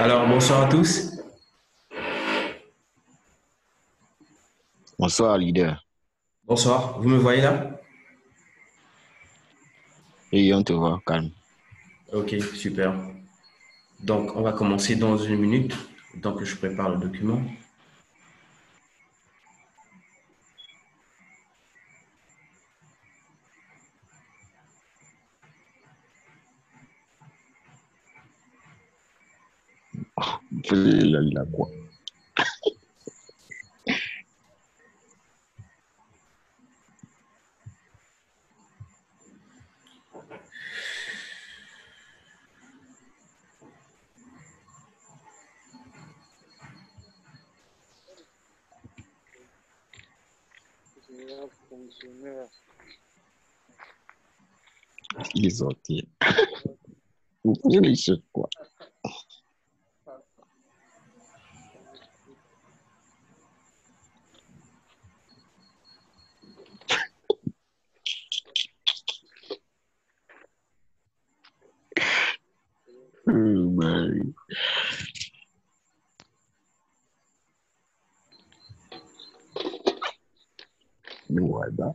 Alors, bonsoir à tous. Bonsoir, leader. Bonsoir. Vous me voyez là? Et on te voit calme. Ok, super. Donc, on va commencer dans une minute. Donc, je prépare le document. Quoi. Les sorties. Je les sais quoi. Man. Voilà.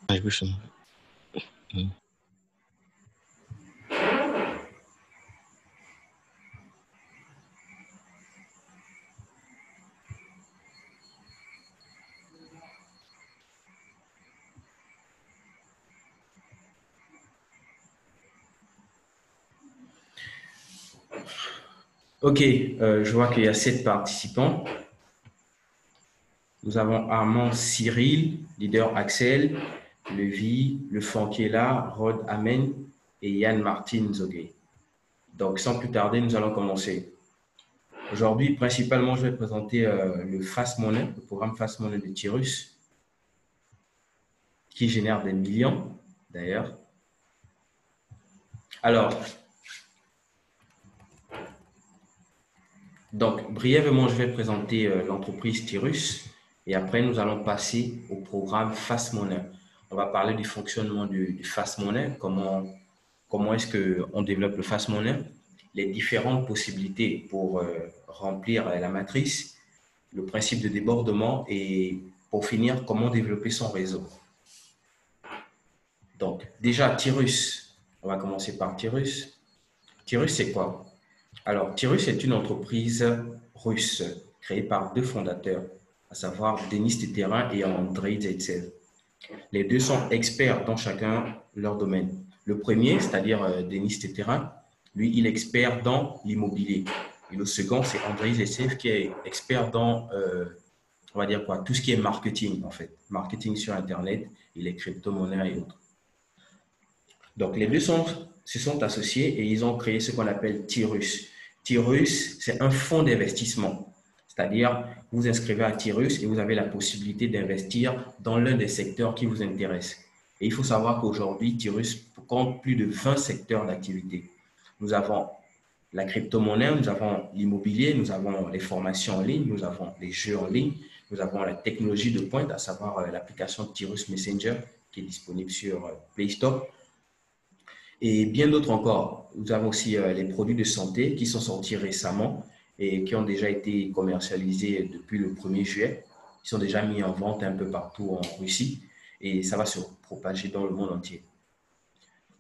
I wish him. Ok, je vois qu'il y a 7 participants. Nous avons Armand Cyril, leader Axel, Levi, Le Fanquela, Rod Amen et Yann Martin Zoguet. Donc, sans plus tarder, nous allons commencer. Aujourd'hui, principalement, je vais présenter le Fast Money, le programme Fast Money de Tirus, qui génère des millions, d'ailleurs. Alors, donc, brièvement, je vais présenter l'entreprise Tirus et après, nous allons passer au programme Fast Money. On va parler du fonctionnement du Fast Money, comment est-ce qu'on développe le Fast Money, les différentes possibilités pour remplir la matrice, le principe de débordement et pour finir, comment développer son réseau. Donc, déjà, Tirus, on va commencer par Tirus. Tirus, c'est quoi? Alors, Tirus est une entreprise russe créée par 2 fondateurs, à savoir Denis Teterin et Andrei Zaitsev. Les deux sont experts dans chacun leur domaine. Le premier, c'est-à-dire Denis Teterin, lui, il est expert dans l'immobilier. Et le second, c'est Andrei Zaitsev qui est expert dans on va dire quoi, tout ce qui est marketing en fait, marketing sur Internet et les crypto-monnaies et autres. Donc les deux se sont associés et ils ont créé ce qu'on appelle Tirus. Tirus, c'est un fonds d'investissement. C'est-à-dire, vous vous inscrivez à Tirus et vous avez la possibilité d'investir dans l'un des secteurs qui vous intéresse. Et il faut savoir qu'aujourd'hui, Tirus compte plus de 20 secteurs d'activité. Nous avons la crypto-monnaie, nous avons l'immobilier, nous avons les formations en ligne, nous avons les jeux en ligne, nous avons la technologie de pointe, à savoir l'application Tirus Messenger qui est disponible sur Play Store et bien d'autres encore. Nous avons aussi les produits de santé qui sont sortis récemment et qui ont déjà été commercialisés depuis le 1er juillet. Ils sont déjà mis en vente un peu partout en Russie et ça va se propager dans le monde entier.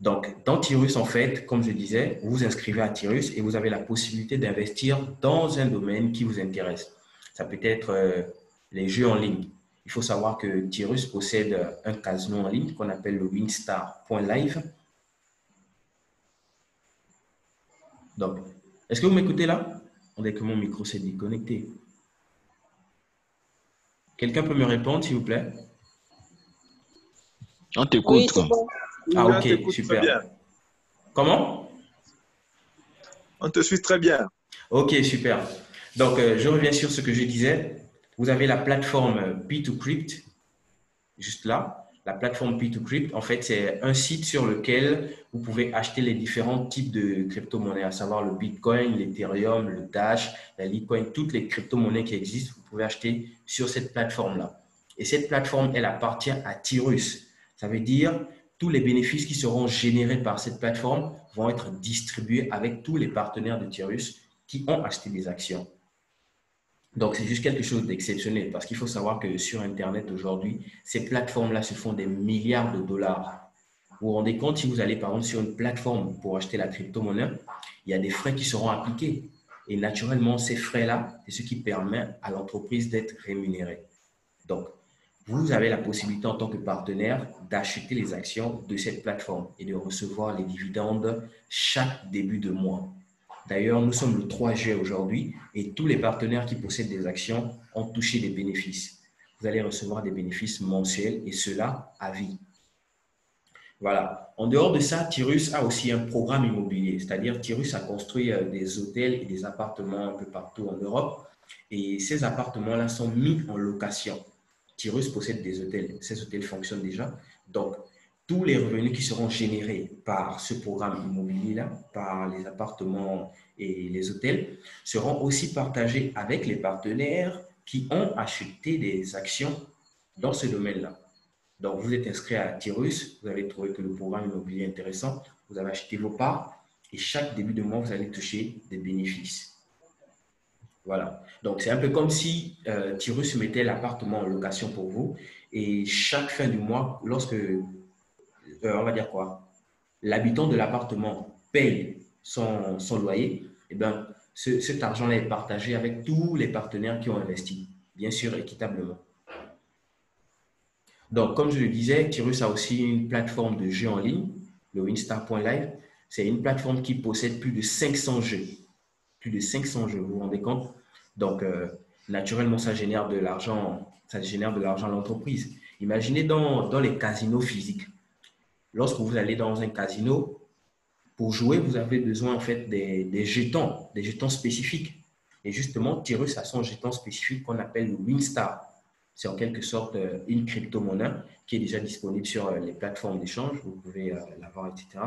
Donc, dans Tirus, en fait, comme je disais, vous vous inscrivez à Tirus et vous avez la possibilité d'investir dans un domaine qui vous intéresse. Ça peut être les jeux en ligne. Il faut savoir que Tirus possède un casino en ligne qu'on appelle le winstar.live. Donc, est-ce que vous m'écoutez là? On dirait que mon micro s'est déconnecté. Quelqu'un peut me répondre, s'il vous plaît? On t'écoute. Oui, c'est bon. Ah, Oui, on ok, t'écoute super. très bien. Comment? On te suit très bien. Ok, super. Donc, je reviens sur ce que je disais. Vous avez la plateforme P2Crypt, juste là. La plateforme P2Crypt, en fait, c'est un site sur lequel vous pouvez acheter les différents types de crypto-monnaies, à savoir le Bitcoin, l'Ethereum, le Dash, la Litecoin, toutes les crypto-monnaies qui existent, vous pouvez acheter sur cette plateforme-là. Et cette plateforme, elle appartient à Tirus. Ça veut dire tous les bénéfices qui seront générés par cette plateforme vont être distribués avec tous les partenaires de Tirus qui ont acheté des actions. Donc, c'est juste quelque chose d'exceptionnel parce qu'il faut savoir que sur Internet aujourd'hui, ces plateformes-là se font des milliards de dollars. Vous vous rendez compte, si vous allez par exemple sur une plateforme pour acheter la crypto-monnaie, il y a des frais qui seront appliqués. Et naturellement, ces frais-là, c'est ce qui permet à l'entreprise d'être rémunérée. Donc, vous avez la possibilité en tant que partenaire d'acheter les actions de cette plateforme et de recevoir les dividendes chaque début de mois. D'ailleurs, nous sommes le 3 juillet aujourd'hui et tous les partenaires qui possèdent des actions ont touché des bénéfices. Vous allez recevoir des bénéfices mensuels et cela à vie. Voilà. En dehors de ça, Tirus a aussi un programme immobilier, c'est-à-dire Tirus a construit des hôtels et des appartements un peu partout en Europe et ces appartements-là sont mis en location. Tirus possède des hôtels, ces hôtels fonctionnent déjà. Donc, tous les revenus qui seront générés par ce programme immobilier-là, par les appartements et les hôtels, seront aussi partagés avec les partenaires qui ont acheté des actions dans ce domaine-là. Donc, vous êtes inscrit à Tirus, vous avez trouvé que le programme immobilier est intéressant, vous avez acheté vos parts et chaque début de mois, vous allez toucher des bénéfices. Voilà. Donc, c'est un peu comme si Tirus mettait l'appartement en location pour vous et chaque fin du mois, lorsque on va dire quoi, l'habitant de l'appartement paye son loyer, et bien, cet argent-là est partagé avec tous les partenaires qui ont investi, bien sûr équitablement. Donc, comme je le disais, Tirus a aussi une plateforme de jeux en ligne, le winstar.live. C'est une plateforme qui possède plus de 500 jeux. Plus de 500 jeux, vous vous rendez compte? Donc, naturellement, ça génère de l'argent à l'entreprise. Imaginez dans les casinos physiques. Lorsque vous allez dans un casino, pour jouer, vous avez besoin en fait des jetons spécifiques. Et justement, Tirus a son jeton spécifique qu'on appelle le Winstar. C'est en quelque sorte une crypto-monnaie qui est déjà disponible sur les plateformes d'échange. Vous pouvez l'avoir, etc.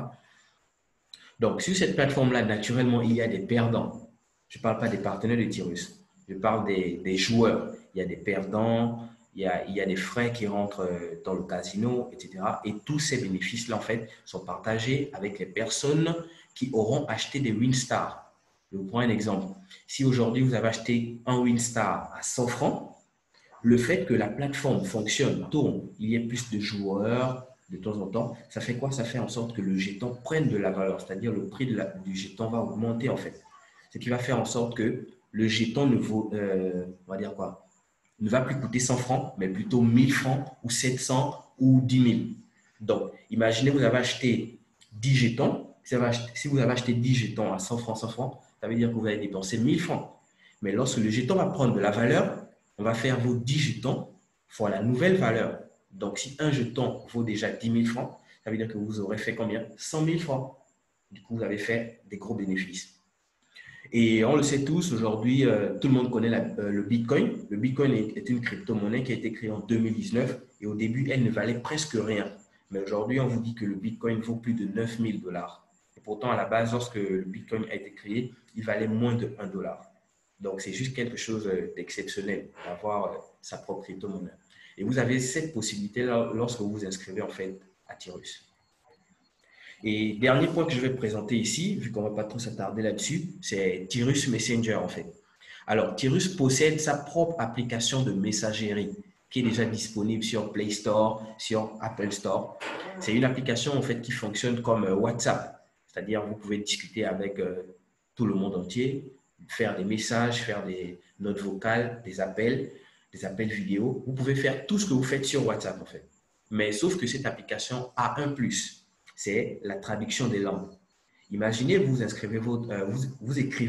Donc, sur cette plateforme-là, naturellement, il y a des perdants. Je ne parle pas des partenaires de Tirus. Je parle des joueurs. Il y a des perdants, il y a des frais qui rentrent dans le casino, etc. Et tous ces bénéfices-là, en fait, sont partagés avec les personnes qui auront acheté des Winstar. Je vous prends un exemple. Si aujourd'hui, vous avez acheté un Winstar à 100 francs, le fait que la plateforme fonctionne, tourne, il y ait plus de joueurs de temps en temps, ça fait quoi? Ça fait en sorte que le jeton prenne de la valeur, c'est-à-dire le prix du jeton va augmenter en fait. Ce qui va faire en sorte que le jeton ne vaut, on va dire quoi, ne va plus coûter 100 francs, mais plutôt 1000 francs ou 700 ou 10 000. Donc, imaginez, vous avez acheté 10 jetons. Si vous avez acheté 10 jetons à 100 francs, ça veut dire que vous allez dépenser 1000 francs. Mais lorsque le jeton va prendre de la valeur, on va faire vos 10 jetons fois la nouvelle valeur. Donc, si un jeton vaut déjà 10 000 francs, ça veut dire que vous aurez fait combien? 100 000 francs. Du coup, vous avez fait des gros bénéfices. Et on le sait tous, aujourd'hui, tout le monde connaît le Bitcoin. Le Bitcoin est une crypto-monnaie qui a été créée en 2019 et au début, elle ne valait presque rien. Mais aujourd'hui, on vous dit que le Bitcoin vaut plus de 9 000 $. Et pourtant, à la base, lorsque le Bitcoin a été créé, il valait moins de 1 $. Donc, c'est juste quelque chose d'exceptionnel d'avoir sa propre crypto-monnaie. Et vous avez cette possibilité-là lorsque vous vous inscrivez en fait à Tirus. Et dernier point que je vais présenter ici, vu qu'on ne va pas trop s'attarder là-dessus, c'est Tirus Messenger en fait. Alors, Tirus possède sa propre application de messagerie qui est déjà disponible sur Play Store, sur Apple Store. C'est une application en fait qui fonctionne comme WhatsApp, c'est-à-dire vous pouvez discuter avec tout le monde entier, faire des messages, faire des notes vocales, des appels vidéo. Vous pouvez faire tout ce que vous faites sur WhatsApp en fait. Mais sauf que cette application a un plus, c'est la traduction des langues. Imaginez, vous écrivez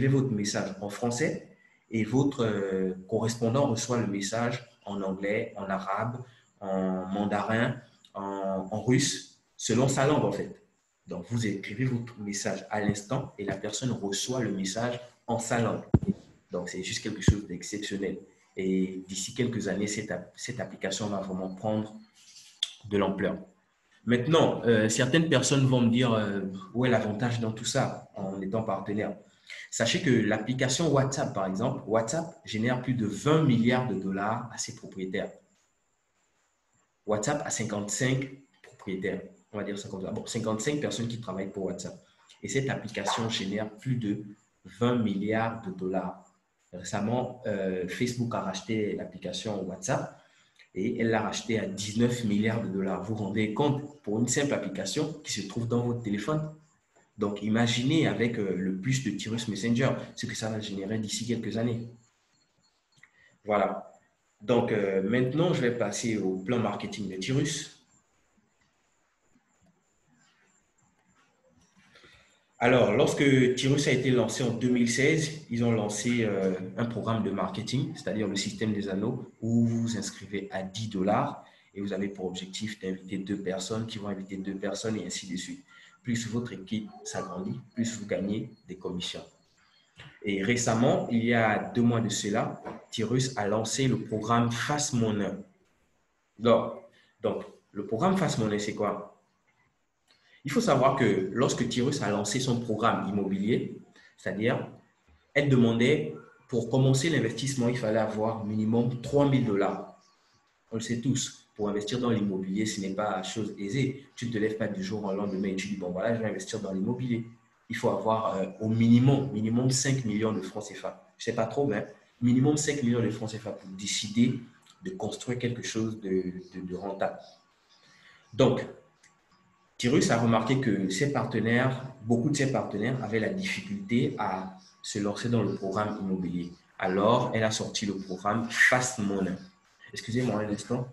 votre message en français et votre correspondant reçoit le message en anglais, en arabe, en mandarin, en russe, selon sa langue en fait. Donc, vous écrivez votre message à l'instant et la personne reçoit le message en sa langue. Donc, c'est juste quelque chose d'exceptionnel. Et d'ici quelques années, cette application va vraiment prendre de l'ampleur. Maintenant, certaines personnes vont me dire où est l'avantage dans tout ça en étant partenaire. Sachez que l'application WhatsApp, par exemple, WhatsApp génère plus de 20 milliards de dollars à ses propriétaires. WhatsApp a 55 propriétaires, on va dire ça comme ça. Bon, 55 personnes qui travaillent pour WhatsApp. Et cette application génère plus de 20 milliards de dollars. Récemment, Facebook a racheté l'application WhatsApp et elle l'a racheté à 19 milliards de dollars. Vous vous rendez compte pour une simple application qui se trouve dans votre téléphone? Donc, imaginez avec le plus de Tirus Messenger ce que ça va générer d'ici quelques années. Voilà. Donc, maintenant, je vais passer au plan marketing de Tirus. Alors, lorsque Tirus a été lancé en 2016, ils ont lancé un programme de marketing, c'est-à-dire le système des anneaux, où vous vous inscrivez à 10 $ et vous avez pour objectif d'inviter 2 personnes qui vont inviter 2 personnes et ainsi de suite. Plus votre équipe s'agrandit, plus vous gagnez des commissions. Et récemment, il y a 2 mois de cela, Tirus a lancé le programme Fast Money. Donc, le programme Fast Money, c'est quoi? Il faut savoir que lorsque Tirus a lancé son programme immobilier, c'est-à-dire, elle demandait, pour commencer l'investissement, il fallait avoir minimum 3 000 $. On le sait tous, pour investir dans l'immobilier, ce n'est pas chose aisée. Tu ne te lèves pas du jour au lendemain et tu dis, bon voilà, je vais investir dans l'immobilier. Il faut avoir au minimum 5 millions de francs CFA. Je ne sais pas trop, mais minimum 5 millions de francs CFA pour décider de construire quelque chose de rentable. Donc, Tirus a remarqué que beaucoup de ses partenaires avaient la difficulté à se lancer dans le programme immobilier. Alors, elle a sorti le programme Fast Money. Excusez-moi un instant.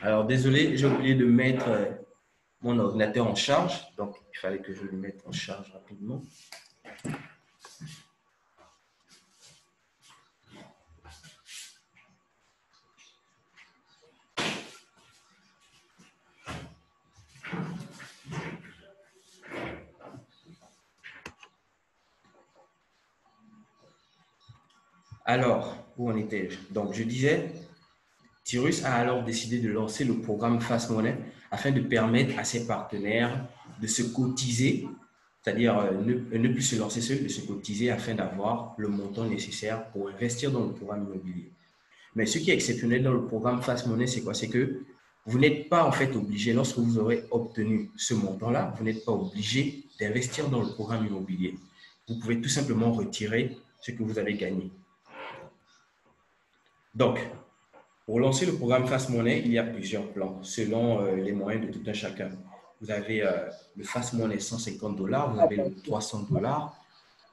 Alors, désolé, j'ai oublié de mettre mon ordinateur en charge. Donc, il fallait que je le mette en charge rapidement. Alors, où en étais-je? Donc, je disais, Tirus a alors décidé de lancer le programme Fast Money afin de permettre à ses partenaires de se cotiser, c'est-à-dire ne plus se lancer seul, de se cotiser afin d'avoir le montant nécessaire pour investir dans le programme immobilier. Mais ce qui est exceptionnel dans le programme Fast Money, c'est quoi? C'est que vous n'êtes pas en fait obligé, lorsque vous aurez obtenu ce montant-là, vous n'êtes pas obligé d'investir dans le programme immobilier. Vous pouvez tout simplement retirer ce que vous avez gagné. Donc, pour lancer le programme Fast Money, il y a plusieurs plans selon les moyens de tout un chacun. vous avez le Fast Money $150, vous avez le $300,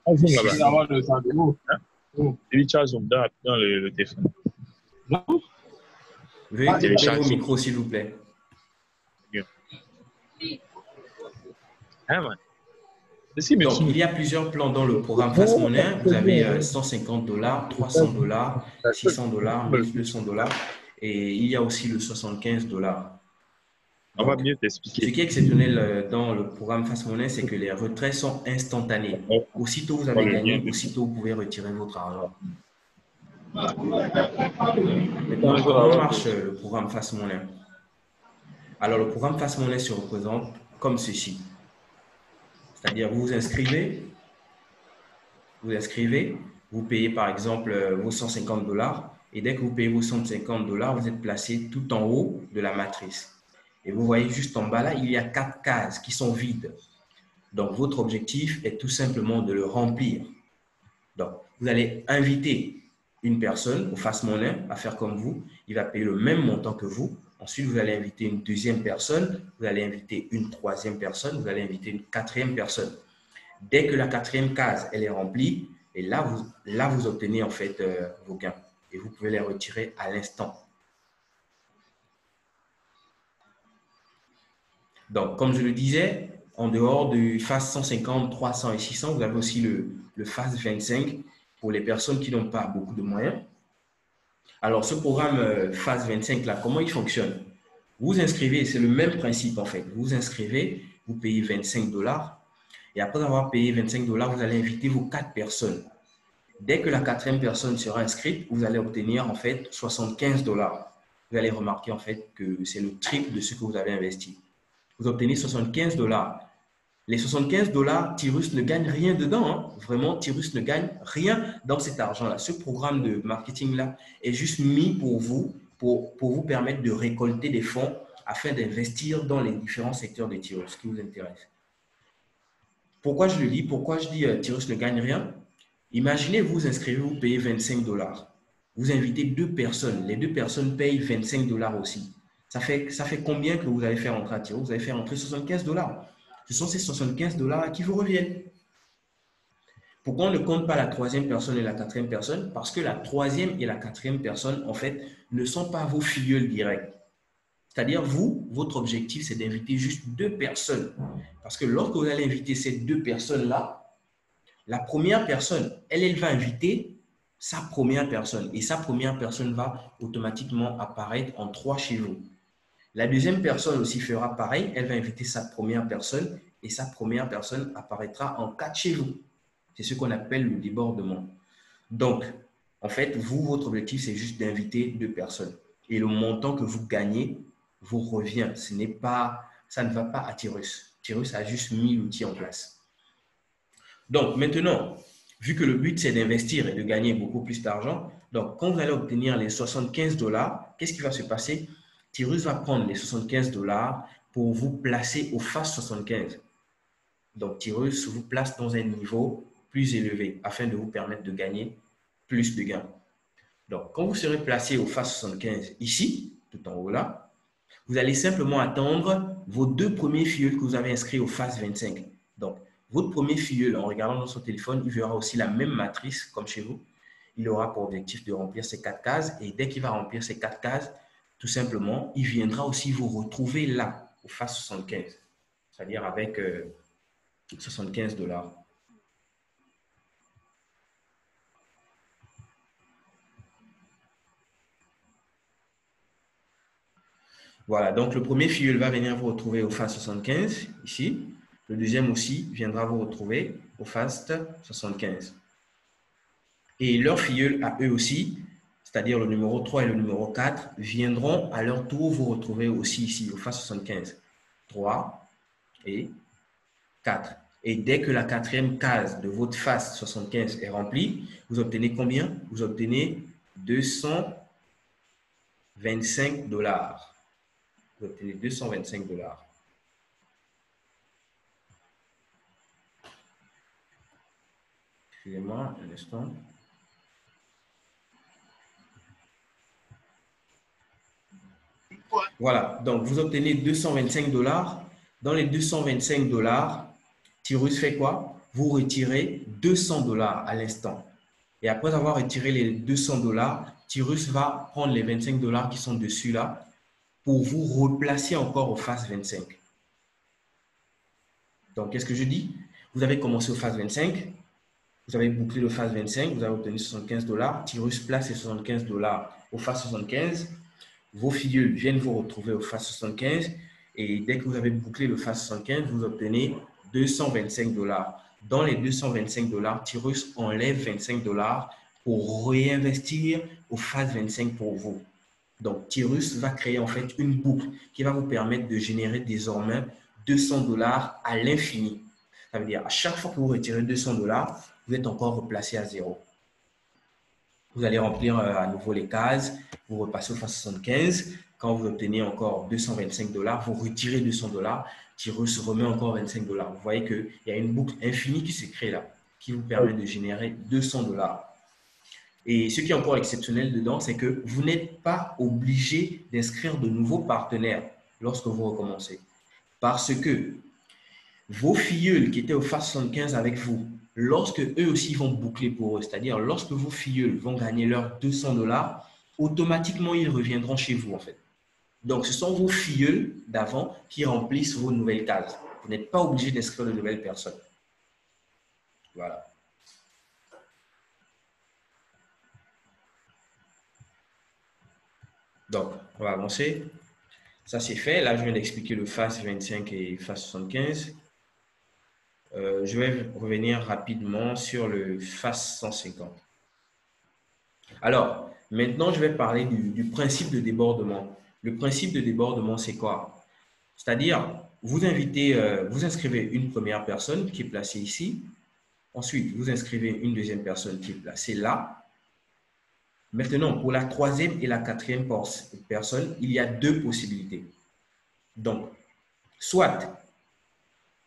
On le zoom là-bas. 600. Avoir le temps. Télécharge zoom dans le téléphone. Veuillez couper télécharge. vos micros, s'il vous plaît. Hein, man? Donc, il y a plusieurs plans dans le programme Fast Money. Vous avez $150, $300, $600, $1,200 et il y a aussi le $75. On va Donc, mieux ce t'expliquer. qui est exceptionnel dans le programme Fast Money, c'est que les retraits sont instantanés. Aussitôt vous avez gagné, aussitôt vous pouvez retirer votre argent. Maintenant, comment marche le programme Fast Money? Alors, le programme Fast Money se représente comme ceci. C'est-à-dire, vous vous inscrivez, vous payez par exemple vos $150 et dès que vous payez vos $150, vous êtes placé tout en haut de la matrice. Et vous voyez juste en bas là, il y a 4 cases qui sont vides. Donc, votre objectif est tout simplement de le remplir. Donc, vous allez inviter une personne au Fast Money à faire comme vous. Il va payer le même montant que vous. Ensuite, vous allez inviter une deuxième personne. Vous allez inviter une troisième personne. Vous allez inviter une quatrième personne. Dès que la quatrième case elle est remplie, et là, vous obtenez en fait vos gains. Et vous pouvez les retirer à l'instant. Donc, comme je le disais, en dehors du Fast 150, 300 et 600, vous avez aussi le Fast 25 pour les personnes qui n'ont pas beaucoup de moyens. Alors, ce programme Fast 25, là, comment il fonctionne? Vous inscrivez, c'est le même principe en fait. Vous inscrivez, vous payez $25 et après avoir payé $25, vous allez inviter vos 4 personnes. Dès que la quatrième personne sera inscrite, vous allez obtenir en fait $75. Vous allez remarquer en fait que c'est le triple de ce que vous avez investi. Vous obtenez $75. Les $75, Tyrus ne gagne rien dedans. Hein. Vraiment, Tyrus ne gagne rien dans cet argent-là. Ce programme de marketing-là est juste mis pour vous permettre de récolter des fonds afin d'investir dans les différents secteurs de Tyrus qui vous intéressent. Pourquoi je le dis? Pourquoi je dis Tyrus ne gagne rien? Imaginez, vous inscrivez, vous payez $25. Vous invitez 2 personnes. Les 2 personnes payent $25 aussi. Ça fait combien que vous allez faire entrer à Tyrus? Vous allez faire entrer $75. Ce sont ces $75 qui vous reviennent. Pourquoi on ne compte pas la troisième personne et la quatrième personne? Parce que la troisième et la quatrième personne, en fait, ne sont pas vos filleuls directs. C'est-à-dire, vous, votre objectif, c'est d'inviter juste 2 personnes. Parce que lorsque vous allez inviter ces 2 personnes-là, la première personne, elle va inviter sa première personne. Et sa première personne va automatiquement apparaître en 3 chez vous. La deuxième personne aussi fera pareil. Elle va inviter sa première personne et sa première personne apparaîtra en 4 chez vous. C'est ce qu'on appelle le débordement. Donc, en fait, vous, votre objectif, c'est juste d'inviter 2 personnes. Et le montant que vous gagnez vous revient. Ça ne va pas à Tyrus. Tyrus a juste mis l'outil en place. Donc, maintenant, vu que le but, c'est d'investir et de gagner beaucoup plus d'argent, donc quand vous allez obtenir les $75, qu'est-ce qui va se passer? Tyrus va prendre les $75 pour vous placer au Fast 75. Donc, Tyrus vous place dans un niveau plus élevé afin de vous permettre de gagner plus de gains. Donc, quand vous serez placé au Fast 75 ici, tout en haut là, vous allez simplement attendre vos 2 premiers filleuls que vous avez inscrits au Fast 25. Donc, votre premier filleul, en regardant dans son téléphone, il verra aussi la même matrice comme chez vous. Il aura pour objectif de remplir ces 4 cases et dès qu'il va remplir ces 4 cases, tout simplement, il viendra aussi vous retrouver là, au Fast 75, c'est-à-dire avec $75. Voilà, donc le premier filleul va venir vous retrouver au Fast 75, ici. Le deuxième aussi viendra vous retrouver au Fast 75. Et leurs filleuls à eux aussi, c'est-à-dire le numéro 3 et le numéro 4, viendront à leur tour vous retrouver aussi ici au Fast 75. 3 et 4. Et dès que la quatrième case de votre Fast 75 est remplie, vous obtenez combien? Vous obtenez $225. Vous obtenez $225. Excusez-moi un instant. Voilà, donc vous obtenez $225 Dans les 225 $, Tyrus fait quoi? Vous retirez 200 $ à l'instant. Et après avoir retiré les 200 $, Tyrus va prendre les 25 $ qui sont dessus là pour vous replacer encore au phase 25. Donc, qu'est-ce que je dis? Vous avez commencé au phase 25, vous avez bouclé le phase 25, vous avez obtenu 75 $. Tyrus place ces 75 $ au phase 75. Vos filleuls viennent vous retrouver au phase 75. Et dès que vous avez bouclé le phase 75, vous obtenez 225 $. Dans les 225 $, Tyrus enlève 25 $ pour réinvestir au phase 25 pour vous. Donc, Tyrus va créer en fait une boucle qui va vous permettre de générer désormais 200 $ à l'infini. Ça veut dire à chaque fois que vous retirez 200 $, vous êtes encore replacé à zéro. Vous allez remplir à nouveau les cases, vous repassez au phase 75. Quand vous obtenez encore 225 $, vous retirez 200 $, Tyrus remet encore 25 $. Vous voyez qu'il y a une boucle infinie qui se crée là, qui vous permet de générer 200 $. Et ce qui est encore exceptionnel dedans, c'est que vous n'êtes pas obligé d'inscrire de nouveaux partenaires lorsque vous recommencez. Parce que vos filleuls qui étaient au phase 75 avec vous, lorsque eux aussi vont boucler pour eux, c'est-à-dire lorsque vos filleuls vont gagner leurs 200 $, automatiquement, ils reviendront chez vous en fait. Donc, ce sont vos filleuls d'avant qui remplissent vos nouvelles cases. Vous n'êtes pas obligé d'inscrire de nouvelles personnes. Voilà. Donc, on va avancer. Ça, c'est fait. Là, je viens d'expliquer le phase 25 et phase 75. Je vais revenir rapidement sur le phase 150. Alors, maintenant, je vais parler du principe de débordement. Le principe de débordement, c'est quoi? C'est-à-dire, vous inscrivez une première personne qui est placée ici. Ensuite, vous inscrivez une deuxième personne qui est placée là. Maintenant, pour la troisième et la quatrième personne, il y a deux possibilités. Donc, soit,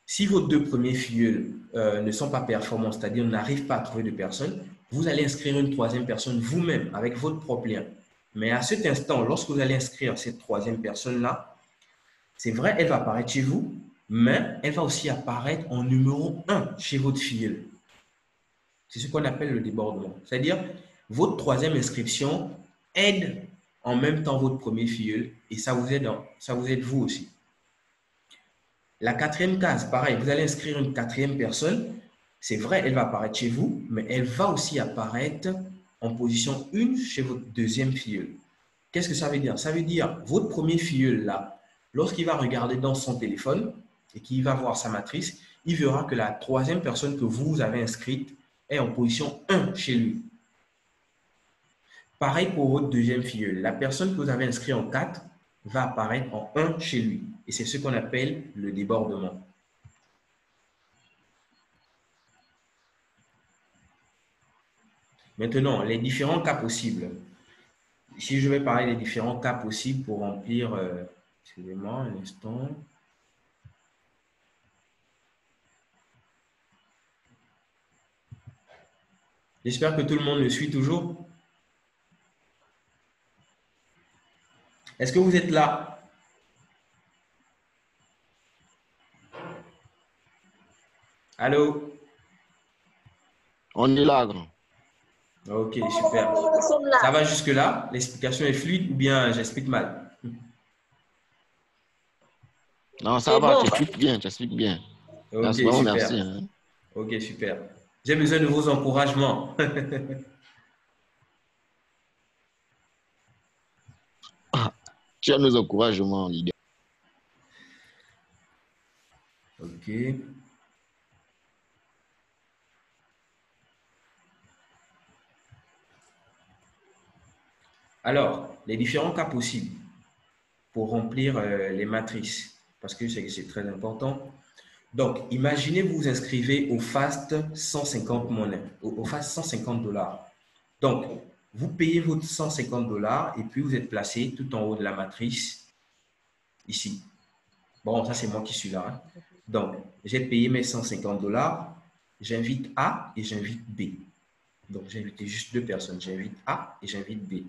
si vos deux premiers filleuls ne sont pas performants, c'est-à-dire n'arrivent pas à trouver de personnes, vous allez inscrire une troisième personne vous-même avec votre propre lien. Mais à cet instant, lorsque vous allez inscrire cette troisième personne-là, c'est vrai, elle va apparaître chez vous, mais elle va aussi apparaître en numéro 1 chez votre filleul. C'est ce qu'on appelle le débordement. C'est-à-dire, votre troisième inscription aide en même temps votre premier filleul et ça vous aide vous aussi. La quatrième case, pareil, vous allez inscrire une quatrième personne. C'est vrai, elle va apparaître chez vous, mais elle va aussi apparaître en position 1 chez votre deuxième filleul. Qu'est-ce que ça veut dire? Ça veut dire, votre premier filleul là, lorsqu'il va regarder dans son téléphone et qu'il va voir sa matrice, il verra que la troisième personne que vous avez inscrite est en position 1 chez lui. Pareil pour votre deuxième filleul. La personne que vous avez inscrite en 4 va apparaître en 1 chez lui. Et c'est ce qu'on appelle le débordement. Maintenant, les différents cas possibles. Ici, je vais parler des différents cas possibles pour remplir... excusez-moi un instant. J'espère que tout le monde le suit toujours. Est-ce que vous êtes là? Allô? On est là, grand. Ok, super. Ça va jusque-là? L'explication est fluide ou bien j'explique mal? Non, ça va, tu expliques bien, tu expliques bien. Ok, Merci, super. merci. Hein. Ok, super. J'ai besoin de vos encouragements. Tu as nos encouragements, leader. Ok. Alors, les différents cas possibles pour remplir les matrices, parce que c'est très important. Donc, imaginez vous vous inscrivez au FAST 150 monnaies, au FAST 150 $. Donc, vous payez votre 150 $ et puis vous êtes placé tout en haut de la matrice, ici. Bon, ça c'est moi qui suis là. Hein. Donc, j'ai payé mes 150 $, j'invite A et j'invite B. Donc, j'ai invité juste deux personnes. J'invite A et j'invite B.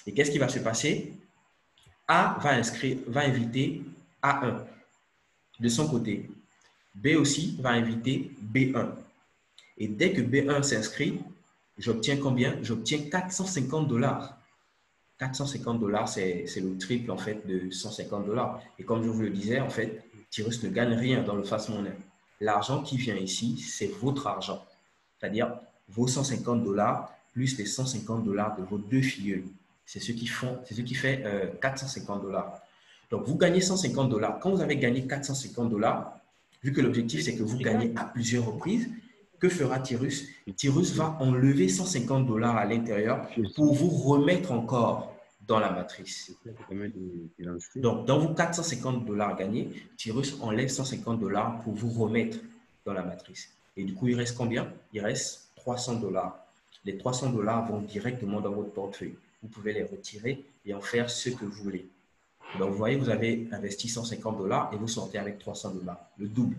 Et qu'est-ce qui va se passer? A va inviter A1. de son côté. B aussi va inviter B1. Et dès que B1 s'inscrit, j'obtiens combien? J'obtiens 450 $. 450 $, c'est le triple en fait de 150 $. Et comme je vous le disais, en fait, Tyrus ne gagne rien dans le fast money. L'argent qui vient ici, c'est votre argent. C'est-à-dire vos 150 $ plus les 150 $ de vos deux filleuls. C'est ce qui fait 450 $. Donc, vous gagnez 150 $. Quand vous avez gagné 450 $, vu que l'objectif, c'est que vous gagnez à plusieurs reprises, que fera Tyrus? Tyrus va enlever 150 $ à l'intérieur pour vous remettre encore dans la matrice. Donc, dans vos 450 $ gagnés, Tyrus enlève 150 $ pour vous remettre dans la matrice. Et du coup, il reste combien? Il reste 300 $. Les 300 $ vont directement dans votre portefeuille. Vous pouvez les retirer et en faire ce que vous voulez. Donc, vous voyez, vous avez investi 150 $ et vous sortez avec 300 $, le double.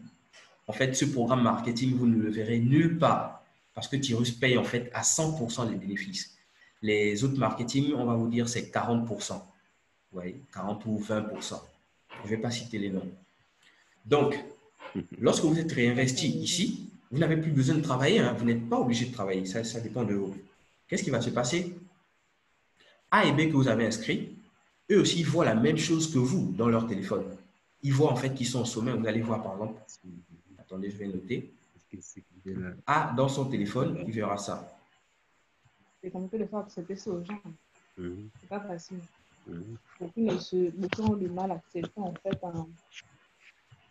En fait, ce programme marketing, vous ne le verrez nulle part parce que Tyrus paye en fait à 100% les bénéfices. Les autres marketing, on va vous dire, c'est 40%. Vous voyez, 40 ou 20%. Je ne vais pas citer les noms. Donc, lorsque vous êtes réinvesti ici, vous n'avez plus besoin de travailler. Hein. Vous n'êtes pas obligé de travailler. Ça dépend de vous. Qu'est-ce qui va se passer? A et B que vous avez inscrits, eux aussi, ils voient la même chose que vous dans leur téléphone. Ils voient en fait qu'ils sont au sommet. Vous allez voir par exemple. Attendez, je vais noter. A dans son téléphone, il verra ça. C'est compliqué de faire accepter ça aux gens. C'est pas facile. Beaucoup ont du mal à accepter en fait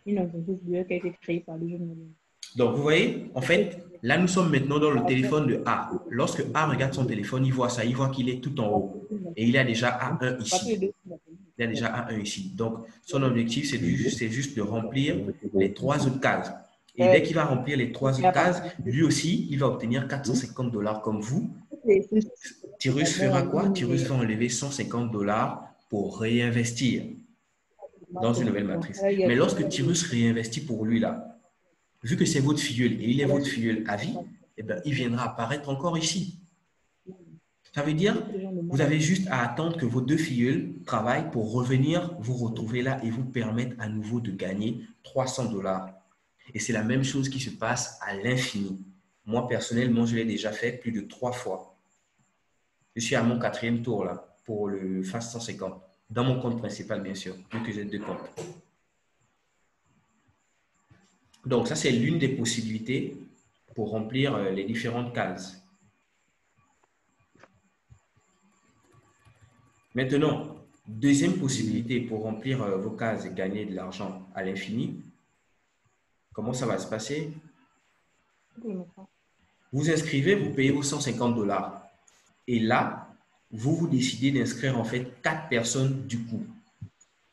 une entreprise qui a été créée par les jeunes. Donc, vous voyez, en fait, là, nous sommes maintenant dans le téléphone de A. Lorsque A regarde son téléphone, il voit ça. Il voit qu'il est tout en haut. Et il a déjà A1 ici. Il a déjà A1 ici. Donc, son objectif, c'est juste de remplir les 3 autres cases. Et dès qu'il va remplir les 3 autres cases, lui aussi, il va obtenir 450 $ comme vous. Tyrus fera quoi? Tyrus va enlever 150 $ pour réinvestir dans une nouvelle matrice. Mais lorsque Tyrus réinvestit pour lui, là, vu que c'est votre filleul et il est votre filleul à vie, eh bien, il viendra apparaître encore ici. Ça veut dire, vous avez juste à attendre que vos deux filleuls travaillent pour revenir vous retrouver là et vous permettre à nouveau de gagner 300 $. Et c'est la même chose qui se passe à l'infini. Moi, personnellement, je l'ai déjà fait plus de 3 fois. Je suis à mon 4e tour là pour le Fast 150. Dans mon compte principal, bien sûr, vu que j'ai 2 comptes. Donc, ça, c'est l'une des possibilités pour remplir les différentes cases. Maintenant, deuxième possibilité pour remplir vos cases et gagner de l'argent à l'infini. Comment ça va se passer? Vous inscrivez, vous payez vos 150 $. Et là, vous décidez d'inscrire en fait 4 personnes du coup.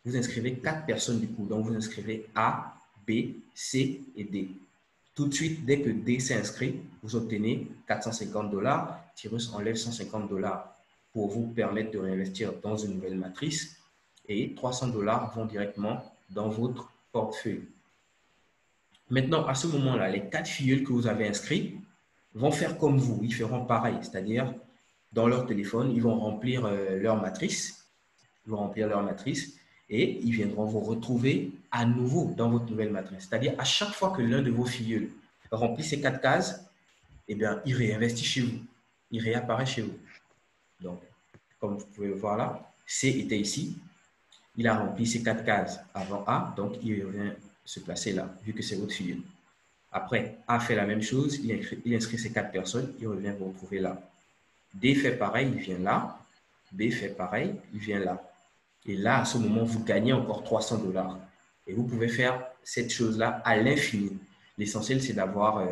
Vous inscrivez 4 personnes du coup. Donc, vous inscrivez A, B, C et D. Tout de suite, dès que D s'inscrit, vous obtenez 450 $. Tyrus enlève 150 $ pour vous permettre de réinvestir dans une nouvelle matrice et 300 $ vont directement dans votre portefeuille. Maintenant, à ce moment-là, les 4 filleuls que vous avez inscrits vont faire comme vous. Ils feront pareil, c'est-à-dire dans leur téléphone, ils vont remplir leur matrice. Ils vont remplir leur matrice et ils viendront vous retrouver à nouveau dans votre nouvelle matrice. C'est-à-dire, à chaque fois que l'un de vos filleuls remplit ces 4 cases, eh bien, il réinvestit chez vous. Il réapparaît chez vous. Donc, comme vous pouvez le voir là, C était ici. Il a rempli ces 4 cases avant A, donc il revient se placer là, vu que c'est votre filleul. Après, A fait la même chose, il inscrit ces 4 personnes, il revient vous retrouver là. D fait pareil, il vient là. B fait pareil, il vient là. Et là, à ce moment, vous gagnez encore 300 $. Et vous pouvez faire cette chose-là à l'infini. L'essentiel, c'est d'avoir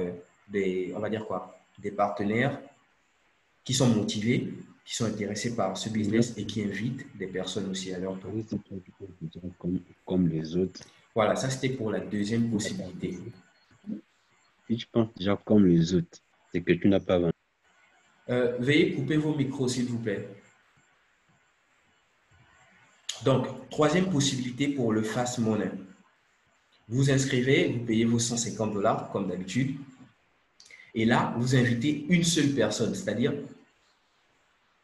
on va dire quoi, des partenaires qui sont motivés, qui sont intéressés par ce business et qui invitent des personnes aussi à leur tour. Comme les autres. Voilà, ça c'était pour la deuxième possibilité. Si tu penses déjà comme les autres, c'est que tu n'as pas vendu. Veuillez couper vos micros, s'il vous plaît. Donc, troisième possibilité pour le fast money. Vous inscrivez, vous payez vos 150 $ comme d'habitude. Et là, vous invitez une seule personne, c'est-à-dire,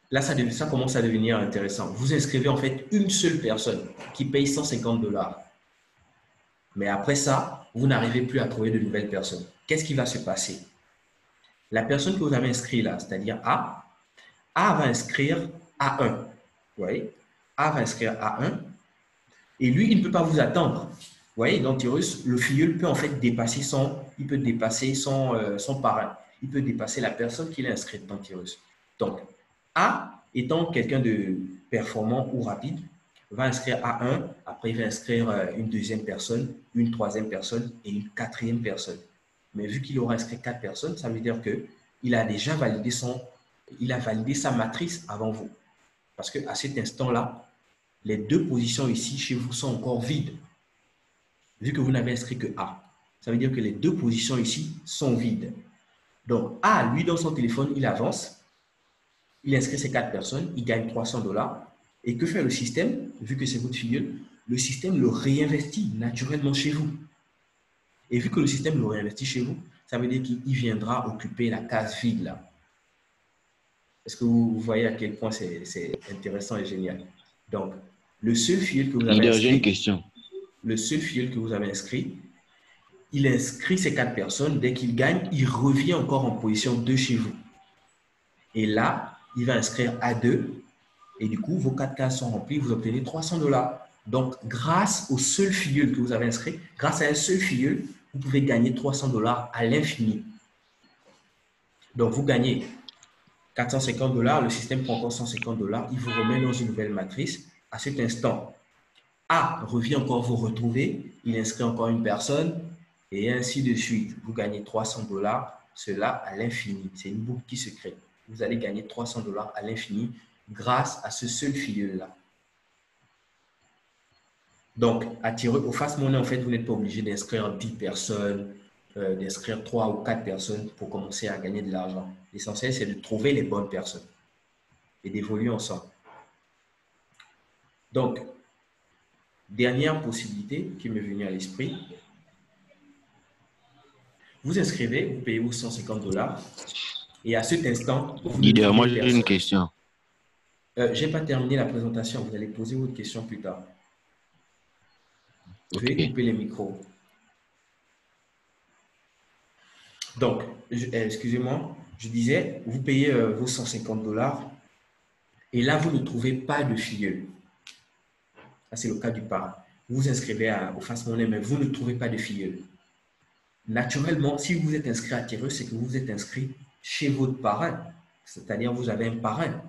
là, ça commence à devenir intéressant. Vous inscrivez en fait une seule personne qui paye 150 $. Mais après ça, vous n'arrivez plus à trouver de nouvelles personnes. Qu'est-ce qui va se passer? La personne que vous avez inscrite là, c'est-à-dire A va inscrire A1. Vous voyez? A va inscrire A1 et lui, il ne peut pas vous attendre. Vous voyez, l'antivirus, le filleul peut en fait dépasser son parrain. Il peut dépasser la personne qu'il a inscrite dans l'antivirus. Donc, A, étant quelqu'un de performant ou rapide, va inscrire A1, après il va inscrire une deuxième personne, une troisième personne et une quatrième personne. Mais vu qu'il aura inscrit 4 personnes, ça veut dire qu'il a déjà validé sa matrice avant vous. Parce qu'à cet instant-là, les 2 positions ici chez vous sont encore vides. Vu que vous n'avez inscrit que A. Ça veut dire que les 2 positions ici sont vides. Donc A, lui, dans son téléphone, il avance. Il inscrit ses 4 personnes. Il gagne $300. Et que fait le système? Vu que c'est votre filleul, le système le réinvestit naturellement chez vous. Et vu que le système le réinvestit chez vous, ça veut dire qu'il viendra occuper la case vide là. Est-ce que vous voyez à quel point c'est intéressant et génial? Donc, le seul filleul que vous avez inscrit, j'ai une question. Le seul filleul que vous avez inscrit, il inscrit ces 4 personnes. Dès qu'il gagne, il revient encore en position 2 chez vous. Et là, il va inscrire A2. Et du coup, vos 4 cases sont remplies. Vous obtenez $300. Donc, grâce au seul filleul que vous avez inscrit, grâce à un seul filleul, vous pouvez gagner $300 à l'infini. Donc, vous gagnez $450, le système prend encore $150, il vous remet dans une nouvelle matrice. À cet instant, A revient encore vous retrouver, il inscrit encore une personne, et ainsi de suite. Vous gagnez $300, cela à l'infini. C'est une boucle qui se crée. Vous allez gagner $300 à l'infini grâce à ce seul filleul-là. Donc, au Fast Money, en fait, vous n'êtes pas obligé d'inscrire 10 personnes, d'inscrire 3 ou 4 personnes pour commencer à gagner de l'argent. L'essentiel, c'est de trouver les bonnes personnes et d'évoluer ensemble. Donc, dernière possibilité qui m'est venue à l'esprit. Vous inscrivez, vous payez vos $150 et à cet instant, vous Leader, moi j'ai une question. Je n'ai pas terminé la présentation. Vous allez poser votre question plus tard. Je vais couper les micros. Donc, excusez-moi, je disais, vous payez vos $150 et là, vous ne trouvez pas de filleul. Ça, c'est le cas du parrain. Vous vous inscrivez au Fast Money, mais vous ne trouvez pas de filleul. Naturellement, si vous êtes inscrit à Tireux, c'est que vous êtes inscrit chez votre parrain. C'est-à-dire, vous avez un parrain.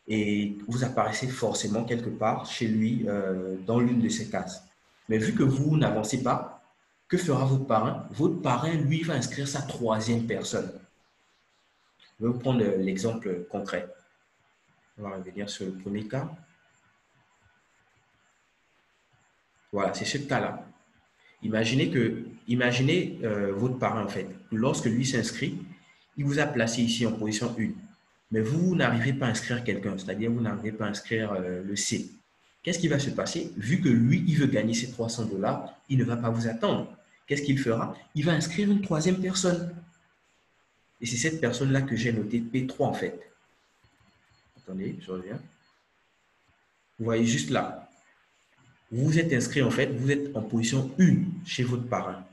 Et vous apparaissez forcément quelque part chez lui dans l'une de ces cases. Mais vu que vous n'avancez pas, que fera votre parrain? Votre parrain, lui, va inscrire sa 3e personne. Je vais vous prendre l'exemple concret. On va revenir sur le premier cas. Voilà, c'est ce cas-là. Imaginez votre parrain, en fait. Lorsque lui s'inscrit, il vous a placé ici en position 1. Mais vous n'arrivez pas à inscrire quelqu'un, c'est-à-dire vous n'arrivez pas à inscrire le C. Qu'est-ce qui va se passer? Vu que lui, il veut gagner ses $300, il ne va pas vous attendre. Qu'est-ce qu'il fera? Il va inscrire une 3e personne. Et c'est cette personne-là que j'ai noté P3 en fait. Attendez, je reviens. Vous voyez juste là. Vous êtes inscrit en fait, vous êtes en position 1 chez votre parrain.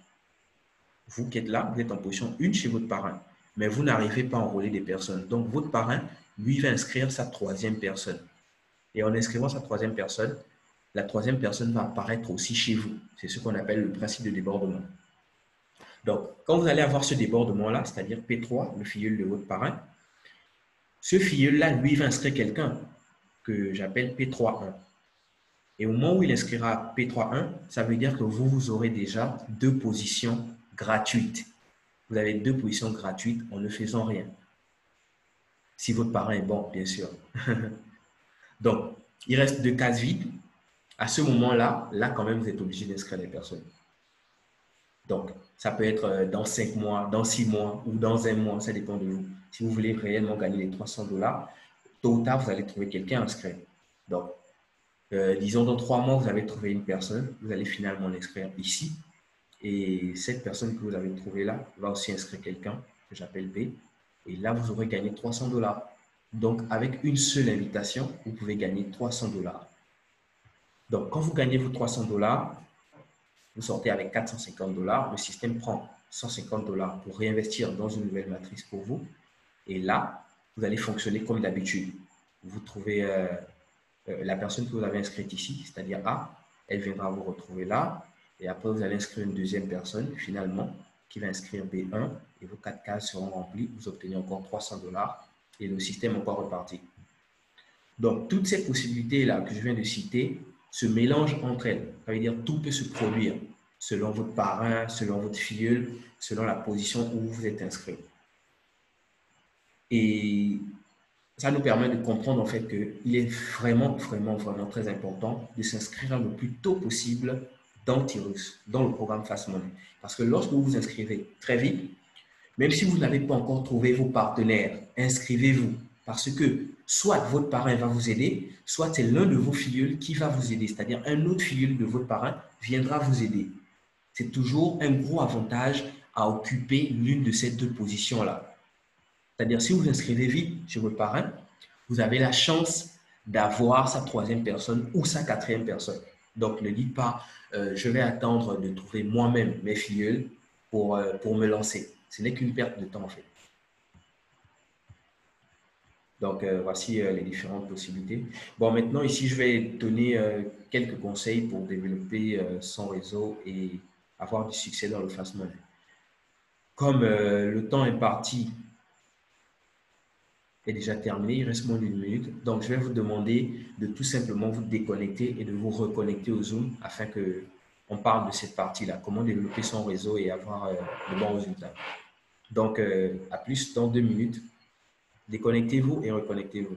Vous qui êtes là, vous êtes en position 1 chez votre parrain. Mais vous n'arrivez pas à enrôler des personnes. Donc, votre parrain, lui, va inscrire sa 3e personne. Et en inscrivant sa 3e personne, la 3e personne va apparaître aussi chez vous. C'est ce qu'on appelle le principe de débordement. Donc, quand vous allez avoir ce débordement-là, c'est-à-dire P3, le filleul de votre parrain, ce filleul-là, lui, va inscrire quelqu'un que j'appelle P3-1. Et au moment où il inscrira P3-1, ça veut dire que vous aurez déjà 2 positions gratuites. Vous avez 2 positions gratuites en ne faisant rien. Si votre parrain est bon, bien sûr. Donc, il reste 2 cases vides. À ce moment-là, là, quand même, vous êtes obligé d'inscrire les personnes. Donc, ça peut être dans 5 mois, dans 6 mois ou dans 1 mois, ça dépend de vous. Si vous voulez réellement gagner les $300, tôt ou tard, vous allez trouver quelqu'un à inscrire. Donc, disons dans 3 mois, vous avez trouvé une personne, vous allez finalement l'inscrire ici. Et cette personne que vous avez trouvée là va aussi inscrire quelqu'un que j'appelle B. Et là, vous aurez gagné $300. Donc, avec une seule invitation, vous pouvez gagner $300. Donc, quand vous gagnez vos $300, vous sortez avec 450 $, le système prend 150 $ pour réinvestir dans une nouvelle matrice pour vous. Et là, vous allez fonctionner comme d'habitude. Vous trouvez la personne que vous avez inscrite ici, c'est-à-dire A, elle viendra vous retrouver là. Et après, vous allez inscrire une deuxième personne, finalement, qui va inscrire B1 et vos 4 cases seront remplies. Vous obtenez encore 300 $ et le système est encore reparti. Donc, toutes ces possibilités-là que je viens de citer se mélangent entre elles. Ça veut dire que tout peut se produire selon votre parrain, selon votre filleul, selon la position où vous êtes inscrit. Et ça nous permet de comprendre en fait qu'il est vraiment très important de s'inscrire le plus tôt possible dans Tirus, dans le programme Fast Money. Parce que lorsque vous vous inscrivez très vite, même si vous n'avez pas encore trouvé vos partenaires, inscrivez-vous. Parce que soit votre parrain va vous aider, soit c'est l'un de vos filleuls qui va vous aider. C'est-à-dire un autre filleul de votre parrain viendra vous aider. C'est toujours un gros avantage à occuper l'une de ces deux positions-là. C'est-à-dire si vous vous inscrivez vite chez votre parrain, vous avez la chance d'avoir sa troisième personne ou sa quatrième personne. Donc ne dites pas, je vais attendre de trouver moi-même mes filleuls pour me lancer. Ce n'est qu'une perte de temps en fait. Donc, voici les différentes possibilités. Bon, maintenant, ici, je vais donner quelques conseils pour développer son réseau et avoir du succès dans le Fast Money. Comme le temps imparti est déjà terminé, il reste moins d'une minute. Donc, je vais vous demander de tout simplement vous déconnecter et de vous reconnecter au Zoom afin qu'on parle de cette partie-là, comment développer son réseau et avoir de bons résultats. Donc, à plus dans 2 minutes. Déconnectez-vous et reconnectez-vous.